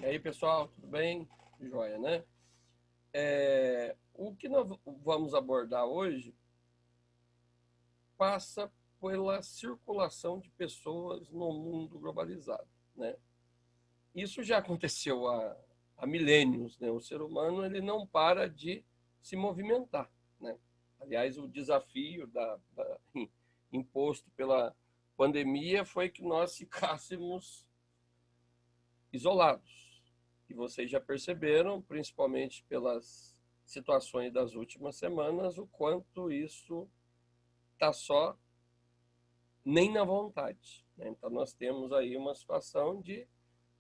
E aí, pessoal, tudo bem? Joia, né? O que nós vamos abordar hoje passa pela circulação de pessoas no mundo globalizado, né? Isso já aconteceu há milênios, né? O ser humano ele não para de se movimentar, né? Aliás, o desafio imposto pela pandemia foi que nós ficássemos isolados. E vocês já perceberam, principalmente pelas situações das últimas semanas, o quanto isso está só nem na vontade, né? Então, nós temos aí uma situação de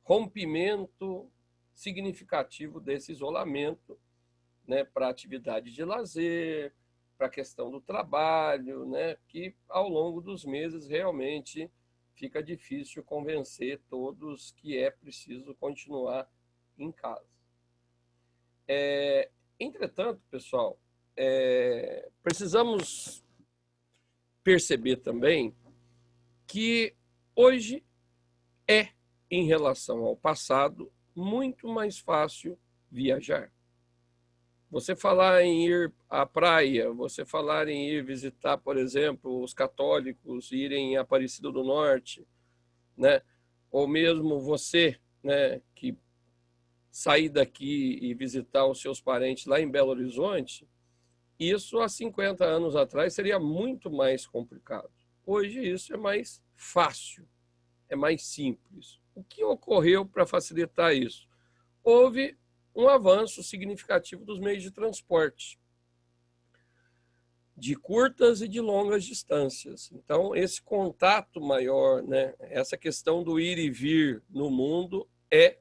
rompimento significativo desse isolamento, né, para atividade de lazer, para a questão do trabalho, né, que ao longo dos meses realmente fica difícil convencer todos que é preciso continuar em casa. Entretanto, pessoal, precisamos perceber também que hoje é, em relação ao passado, muito mais fácil viajar. Você falar em ir à praia, você falar em ir visitar, por exemplo, os católicos, irem em Aparecida do Norte, né? Ou mesmo você, né, que sair daqui e visitar os seus parentes lá em Belo Horizonte, isso há 50 anos atrás seria muito mais complicado. Hoje isso é mais fácil, é mais simples. O que ocorreu para facilitar isso? Houve um avanço significativo dos meios de transporte, de curtas e de longas distâncias. Então, esse contato maior, né, essa questão do ir e vir no mundo é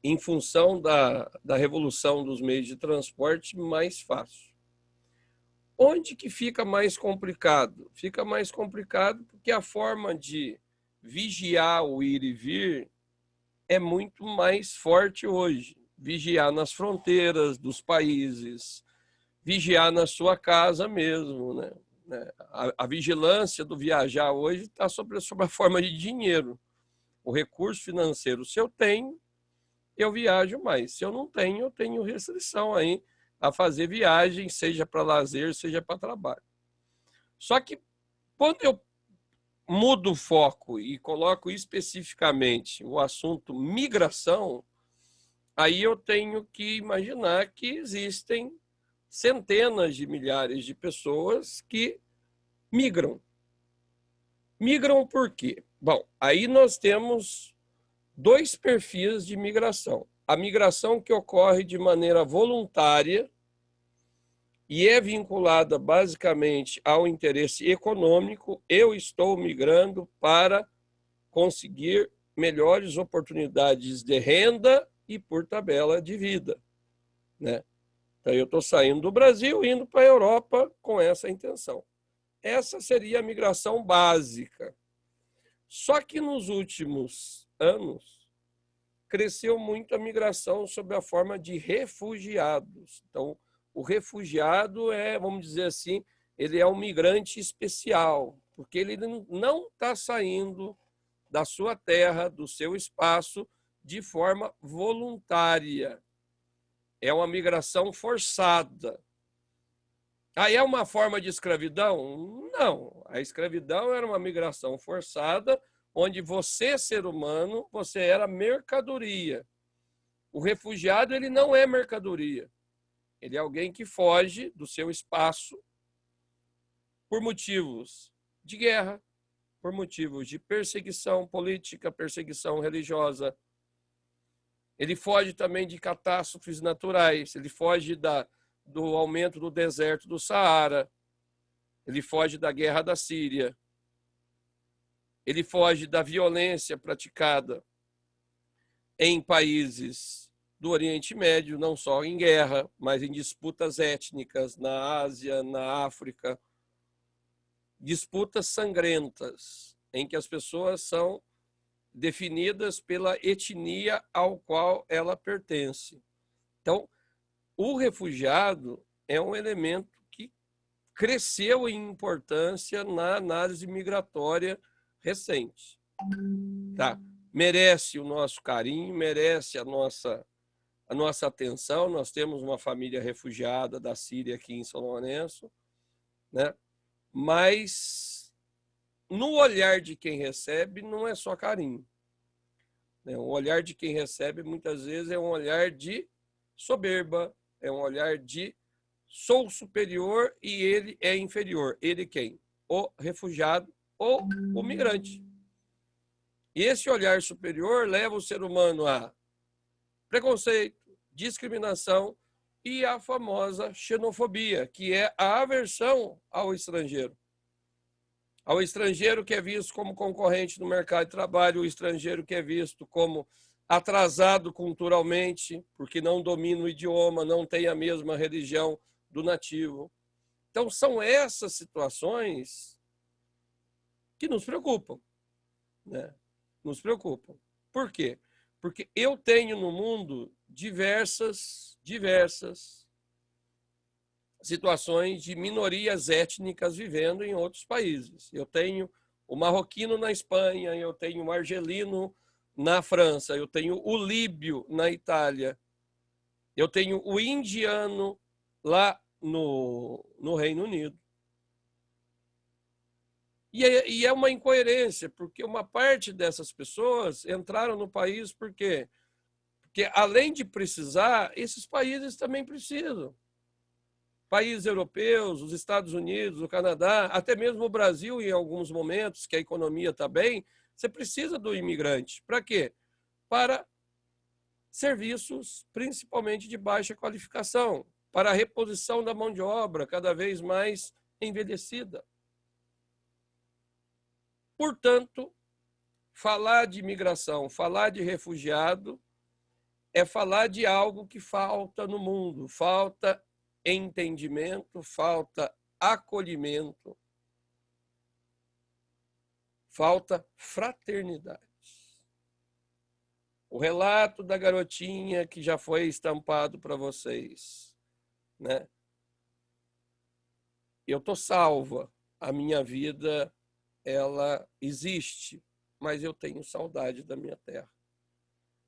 em função da revolução dos meios de transporte mais fácil. Onde que fica mais complicado? Fica mais complicado porque a forma de vigiar o ir e vir é muito mais forte hoje. Vigiar nas fronteiras dos países, vigiar na sua casa mesmo, né? A vigilância do viajar hoje está sob a forma de dinheiro. O recurso financeiro, se eu tenho, eu viajo mais. Se eu não tenho, eu tenho restrição aí a fazer viagem, seja para lazer, seja para trabalho. Só que quando eu mudo o foco e coloco especificamente o assunto migração, aí eu tenho que imaginar que existem centenas de milhares de pessoas que migram. Migram por quê? Bom, aí nós temos dois perfis de migração. A migração que ocorre de maneira voluntária e é vinculada basicamente ao interesse econômico. Eu estou migrando para conseguir melhores oportunidades de renda e, por tabela, de vida, né? Então, eu estou saindo do Brasil, indo para a Europa com essa intenção. Essa seria a migração básica. Só que nos últimos anos, cresceu muito a migração sob a forma de refugiados. Então, o refugiado é, vamos dizer assim, ele é um migrante especial, porque ele não está saindo da sua terra, do seu espaço, de forma voluntária. É uma migração forçada. Aí é uma forma de escravidão? Não. A escravidão era uma migração forçada, onde você, ser humano, você era mercadoria. O refugiado, ele não é mercadoria. Ele é alguém que foge do seu espaço por motivos de guerra, por motivos de perseguição política, perseguição religiosa. Ele foge também de catástrofes naturais, ele foge do aumento do deserto do Saara, ele foge da guerra da Síria, ele foge da violência praticada em países do Oriente Médio, não só em guerra, mas em disputas étnicas na Ásia, na África, disputas sangrentas, em que as pessoas são definidas pela etnia ao qual ela pertence. Então, o refugiado é um elemento que cresceu em importância na análise migratória recente. Tá? merece o nosso carinho, merece a nossa atenção. Nós temos uma família refugiada da Síria aqui em São Lourenço, né? Mas no olhar de quem recebe não é só carinho, né? O olhar de quem recebe muitas vezes é um olhar de soberba, é um olhar de sou superior e ele é inferior. Ele quem? O refugiado ou o migrante. E esse olhar superior leva o ser humano a preconceito, discriminação e a famosa xenofobia, que é a aversão ao estrangeiro. Ao estrangeiro que é visto como concorrente no mercado de trabalho, o estrangeiro que é visto como atrasado culturalmente, porque não domina o idioma, não tem a mesma religião do nativo. Então, são essas situações que nos preocupam, né? Nos preocupam. Por quê? Porque eu tenho no mundo diversas situações de minorias étnicas vivendo em outros países. Eu tenho o marroquino na Espanha, eu tenho o argelino na França, eu tenho o líbio na Itália, eu tenho o indiano lá no Reino Unido. E é uma incoerência, porque uma parte dessas pessoas entraram no país por quê? Porque, além de precisar, esses países também precisam. Países europeus, os Estados Unidos, o Canadá, até mesmo o Brasil, em alguns momentos, que a economia está bem, você precisa do imigrante. Para quê? Para serviços, principalmente de baixa qualificação, para a reposição da mão de obra cada vez mais envelhecida. Portanto, falar de imigração, falar de refugiado, é falar de algo que falta no mundo, falta entendimento, falta acolhimento, falta fraternidade. O relato da garotinha que já foi estampado para vocês, né? Eu estou salva, a minha vida ela existe, mas eu tenho saudade da minha terra.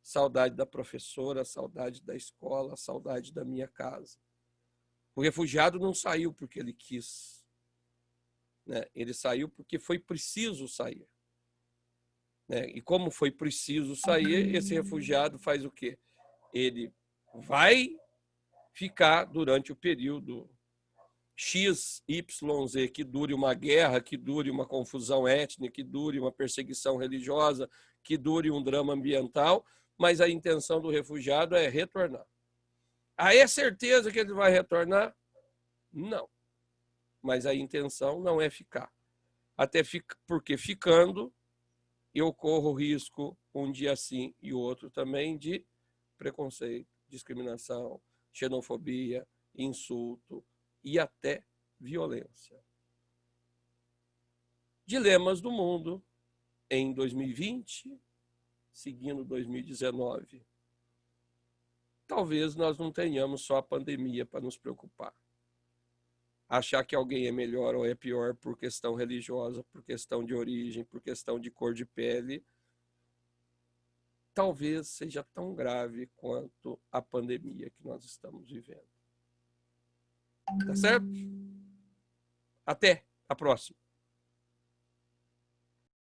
Saudade da professora, saudade da escola, saudade da minha casa. O refugiado não saiu porque ele quis, né? Ele saiu porque foi preciso sair, né? E como foi preciso sair, esse refugiado faz o quê? Ele vai ficar durante o período X, Y, Z, que dure uma guerra, que dure uma confusão étnica, que dure uma perseguição religiosa, que dure um drama ambiental, mas a intenção do refugiado é retornar. Aí é certeza que ele vai retornar? Não. Mas a intenção não é ficar. Até porque ficando, eu corro risco, um dia sim e o outro também, de preconceito, discriminação, xenofobia, insulto e até violência. Dilemas do mundo em 2020, seguindo 2019. Talvez nós não tenhamos só a pandemia para nos preocupar. Achar que alguém é melhor ou é pior por questão religiosa, por questão de origem, por questão de cor de pele, talvez seja tão grave quanto a pandemia que nós estamos vivendo. Tá certo? Até a próxima.